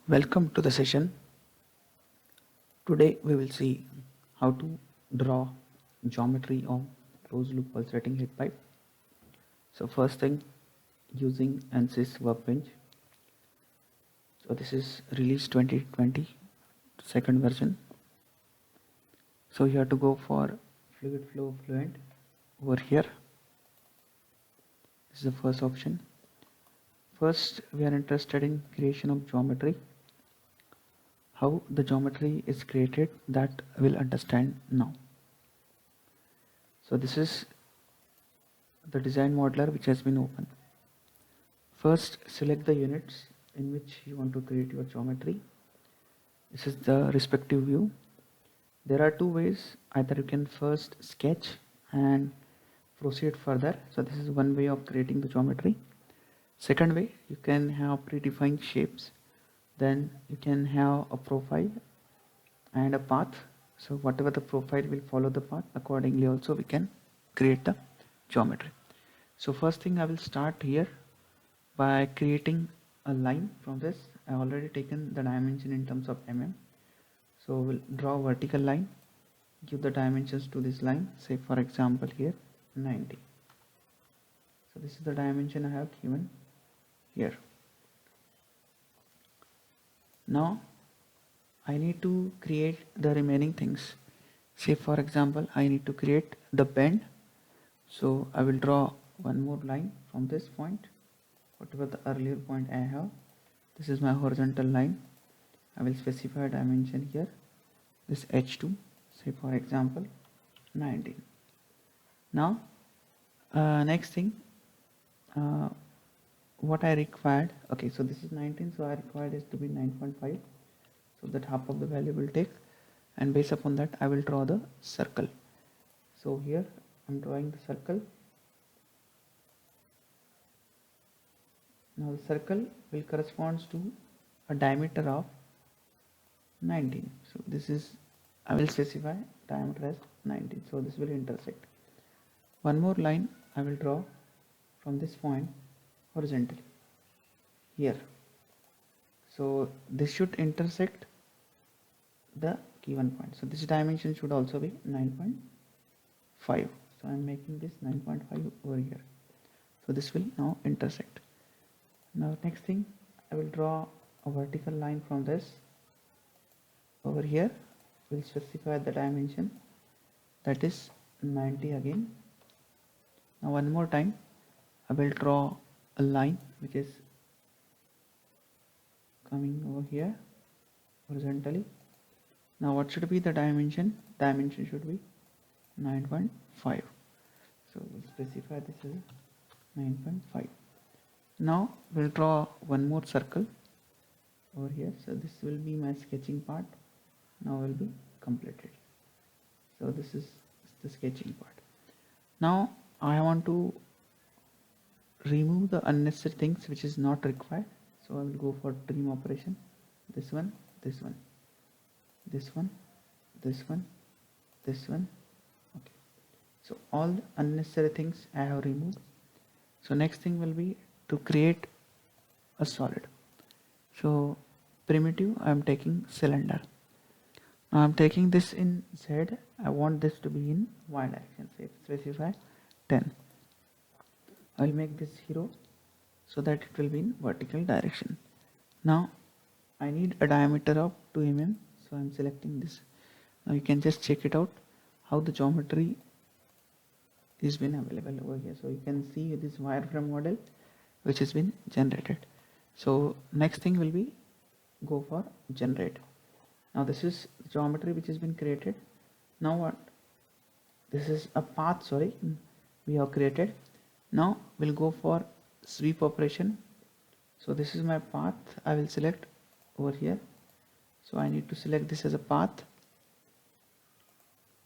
Welcome to the session. Today we will see how to draw geometry of closed loop pulsating heat pipe. So first thing, using ANSYS workbench. So this is release 2020 second version. So you have to go for fluid flow fluent over here. This is the first option. First we are interested in creation of geometry. How the geometry is created, that we'll understand now. So this is the design modeler which has been opened. First select the units in which you want to create your geometry. This is the respective view. There are two ways, either you can first sketch and proceed further. So this is one way of creating the geometry. Second way, you can have predefined shapes, then you can have a profile and a path. So whatever the profile will follow the path, accordingly also we can create the geometry. So first thing, I will start here by creating a line from this. I already taken the dimension in terms of mm. So we'll draw a vertical line, give the dimensions to this line, say for example here 90. So this is the dimension I have given here. Now I need to create the remaining things. Say for example I need to create the bend. So I will draw one more line from this point, whatever the earlier point I have. This is my horizontal line. I will specify a dimension here, this h2, say for example 19. Now next thing, what I required, okay, so this is 19, so I required is to be 9.5, so that half of the value will take, and based upon that I will draw the circle. So here I'm drawing the circle. Now the circle will corresponds to a diameter of 19. So this is, I will specify diameter as 19. So this will intersect. One more line I will draw from this point horizontally here. So this should intersect the given point. So this dimension should also be 9.5. So I'm making this 9.5 over here. So this will now intersect. Now next thing, I will draw a vertical line from this over here. We'll specify the dimension, that is 90 again. Now one more time I will draw a line which is coming over here horizontally. Now what should be the dimension? Dimension should be 9.5. So we'll specify this as 9.5. Now we'll draw one more circle over here. So this will be my sketching part. Now will be completed. So this is the sketching part. Now I want to remove the unnecessary things which is not required. So I will go for trim operation. This one, this one, this one, this one, this one. Okay. So all the unnecessary things I have removed. So next thing will be to create a solid. So primitive, I am taking cylinder. Now I am taking this in Z. I want this to be in Y direction. Say specify 10. I will make this 0 so that it will be in vertical direction. Now I need a diameter of 2 mm. So I am selecting this. Now you can just check it out how the geometry is been available over here. So you can see this wireframe model which has been generated. So next thing will be go for generate. Now this is geometry which has been created. Now what? This is a path, sorry, we have created. Now we'll go for sweep operation. So this is my path. I will select over here. So I need to select this as a path,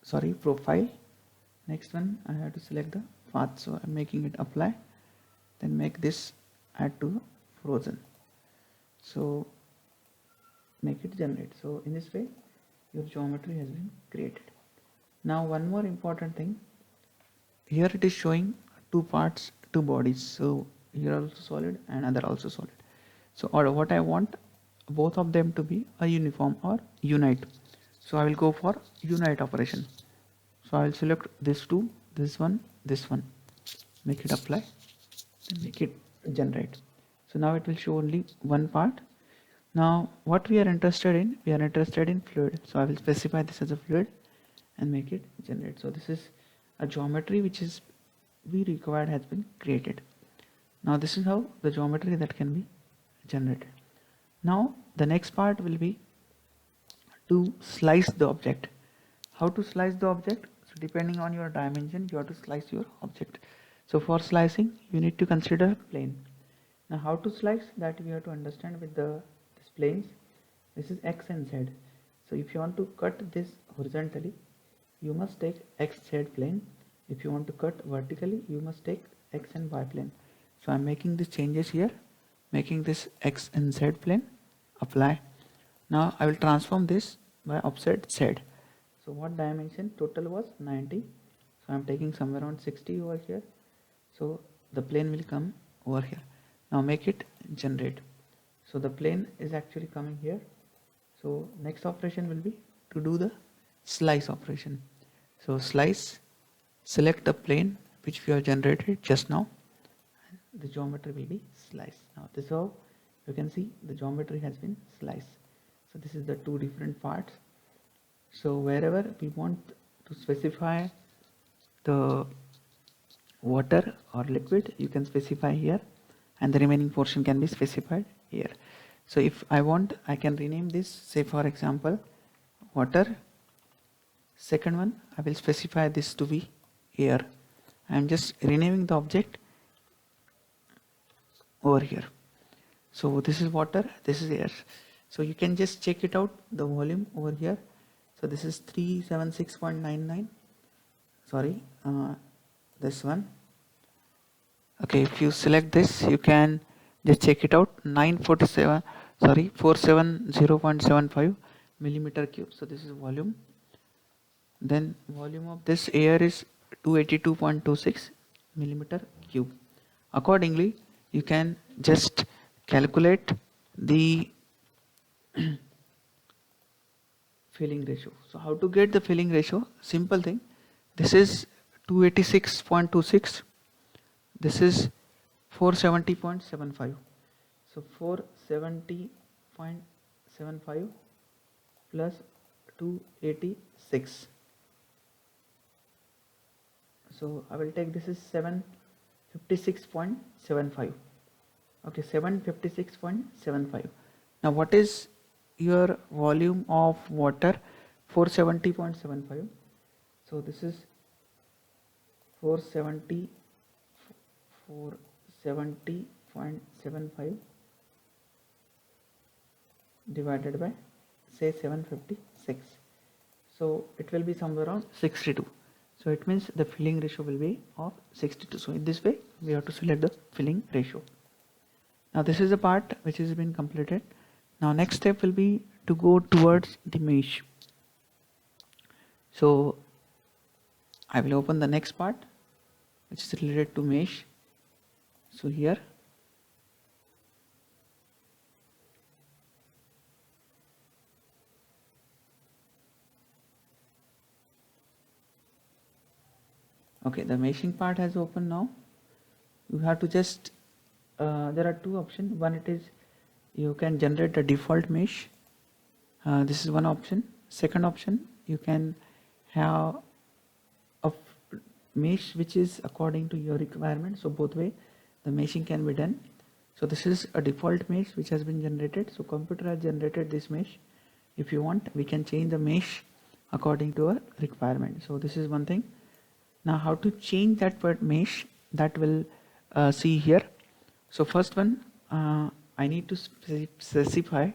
sorry, profile. Next one I have to select the path. So I'm making it apply, then make this add to frozen. So make it generate. So in this way your geometry has been created. Now one more important thing, here it is showing two parts, two bodies. So here also solid and other also solid. So or what I want, both of them to be a uniform or unite. So I will go for unite operation. So I will select this two, this one, make it apply, and make it generate. So now it will show only one part. Now what we are interested in, fluid. So I will specify this as a fluid and make it generate. So this is a geometry which is we required has been created. Now this is how the geometry that can be generated. Now the next part will be to slice the object. How to slice the object? So depending on your dimension, you have to slice your object. So for slicing, you need to consider plane. Now how to slice, that we have to understand with these planes. This is X and Z. So if you want to cut this horizontally, you must take XZ plane. If you want to cut vertically, you must take X and Y plane. So I'm making these changes here, making this X and Z plane, apply. Now I will transform this by offset Z. So what dimension? Total was 90. So I'm taking somewhere around 60 over here. So the plane will come over here. Now make it generate. So the plane is actually coming here. So next operation will be to do the slice operation. So slice, select the plane which we have generated just now. The geometry will be slice. Now this is how you can see the geometry has been sliced. So this is the two different parts. So wherever we want to specify the water or liquid, you can specify here, and the remaining portion can be specified here. So if I want, I can rename this, say for example, water. Second one, I will specify this to be air. I am just renaming the object over here. So this is water, this is air. So you can just check it out, the volume over here. So this is 376.99. Sorry, this one. Okay, if you select this, you can just check it out. 470.75 millimeter cube. So this is volume. Then volume of this air is 282.26 millimeter cube. Accordingly, you can just calculate the filling ratio. So how to get the filling ratio? Simple thing. This is 286.26. This is 470.75. So 470.75 plus 286. So I will take this is 756.75. Okay, 756.75. Now what is your volume of water? 470.75. So this is 470.75 divided by say 756. So it will be somewhere around 62. So it means the filling ratio will be of 62. So in this way we have to select the filling ratio. Now this is the part which has been completed. Now next step will be to go towards the mesh. So I will open the next part which is related to mesh. So here okay, the meshing part has opened now. You have to just there are two options. One, it is you can generate a default mesh. This is one option. Second option, you can have a mesh which is according to your requirement. So both way the meshing can be done. So this is a default mesh which has been generated. So computer has generated this mesh. If you want, we can change the mesh according to our requirement. So this is one thing. Now how to change that part mesh, that will see here. So first one, I need to specify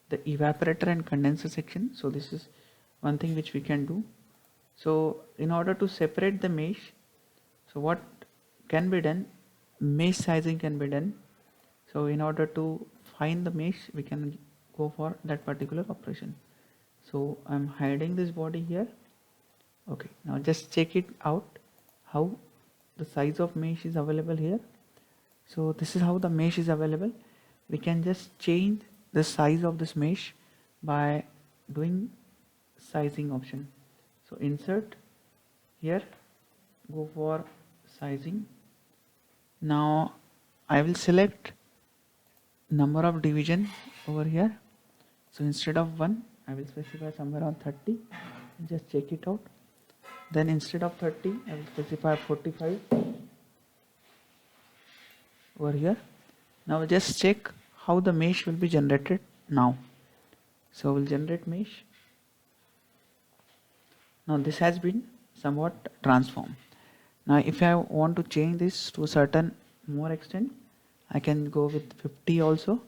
the evaporator and condenser section. So this is one thing which we can do. So in order to separate the mesh, so what can be done, mesh sizing can be done. So in order to find the mesh, we can go for that particular operation. So I'm hiding this body here. Okay, now just check it out how the size of mesh is available here. So this is how the mesh is available. We can just change the size of this mesh by doing sizing option. So insert here, go for sizing. Now I will select number of division over here. So instead of 1 I will specify somewhere on 30. Just check it out. Then instead of 30 I will specify 45 over here. Now just check how the mesh will be generated now. So we'll generate mesh. Now this has been somewhat transformed. Now if I want to change this to a certain more extent, I can go with 50 also,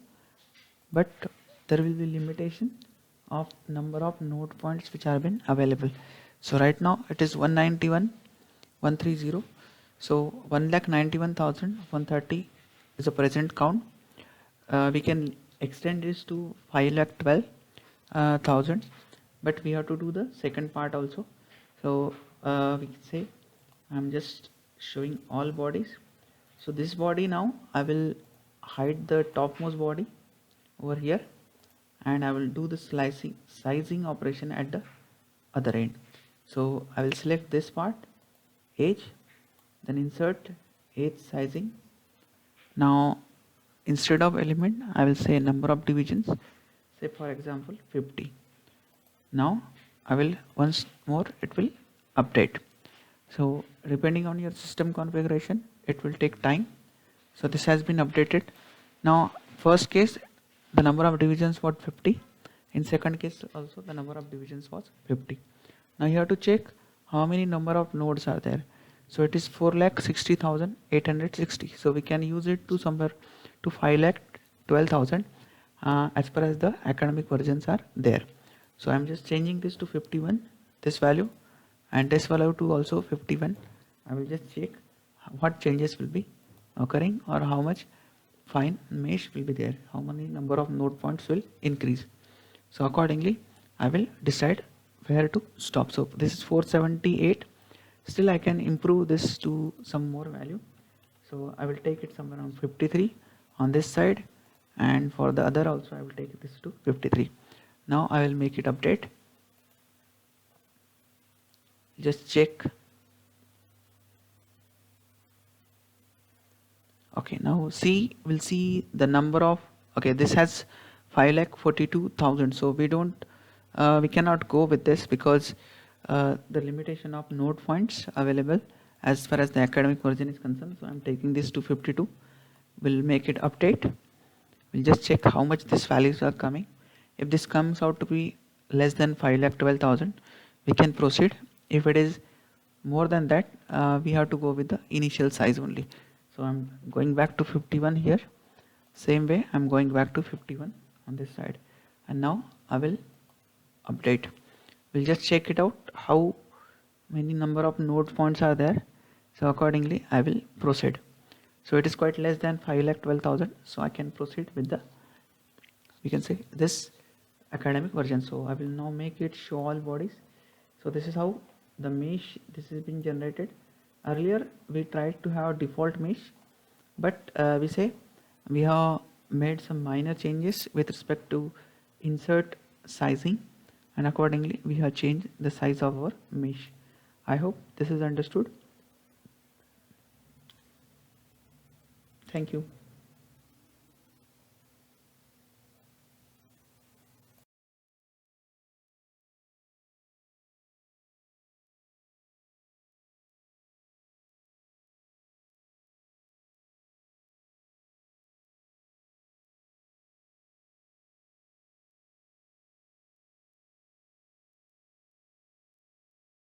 but there will be limitation of number of node points which are been available. So right now it is 191,130. So 1,91,130 is a present count. We can extend this to 5,12,000, but we have to do the second part also. So we can say I'm just showing all bodies. So this body, now I will hide the topmost body over here, and I will do the sizing operation at the other end. So I will select this part, edge, then insert edge sizing. Now instead of element I will say number of divisions, say for example 50. Now I will once more, it will update. So depending on your system configuration it will take time. So this has been updated. Now first case the number of divisions was 50, in second case also the number of divisions was 50. Now you have to check how many number of nodes are there. So it is 4,60,860. So we can use it to somewhere to 5,12,000 as far as the academic versions are there. So I'm just changing this to 51, this value, and this value to also 51. I will just check what changes will be occurring, or how much fine mesh will be there, how many number of node points will increase. So accordingly I will decide where to stop. So this is 478. Still I can improve this to some more value. So I will take it somewhere around 53 on this side, and for the other also I will take this to 53. Now I will make it update. Just check. Okay, now we'll see the number of, okay, this has 5,42,000. So we cannot go with this because the limitation of node points available as far as the academic version is concerned. So I'm taking this to 52. We'll make it update. We'll just check how much these values are coming. If this comes out to be less than 5,12,000, we can proceed. If it is more than that, we have to go with the initial size only. So I'm going back to 51 here. Same way I'm going back to 51 on this side, and now I will update. We'll just check it out how many number of node points are there. So accordingly I will proceed. So it is quite less than 5,12,000. So I can proceed with the, we can say, this academic version. So I will now make it show all bodies. So this is how the mesh, this has been generated. Earlier we tried to have default mesh, but we have made some minor changes with respect to insert sizing, and accordingly we have changed the size of our mesh. I hope this is understood. Thank you.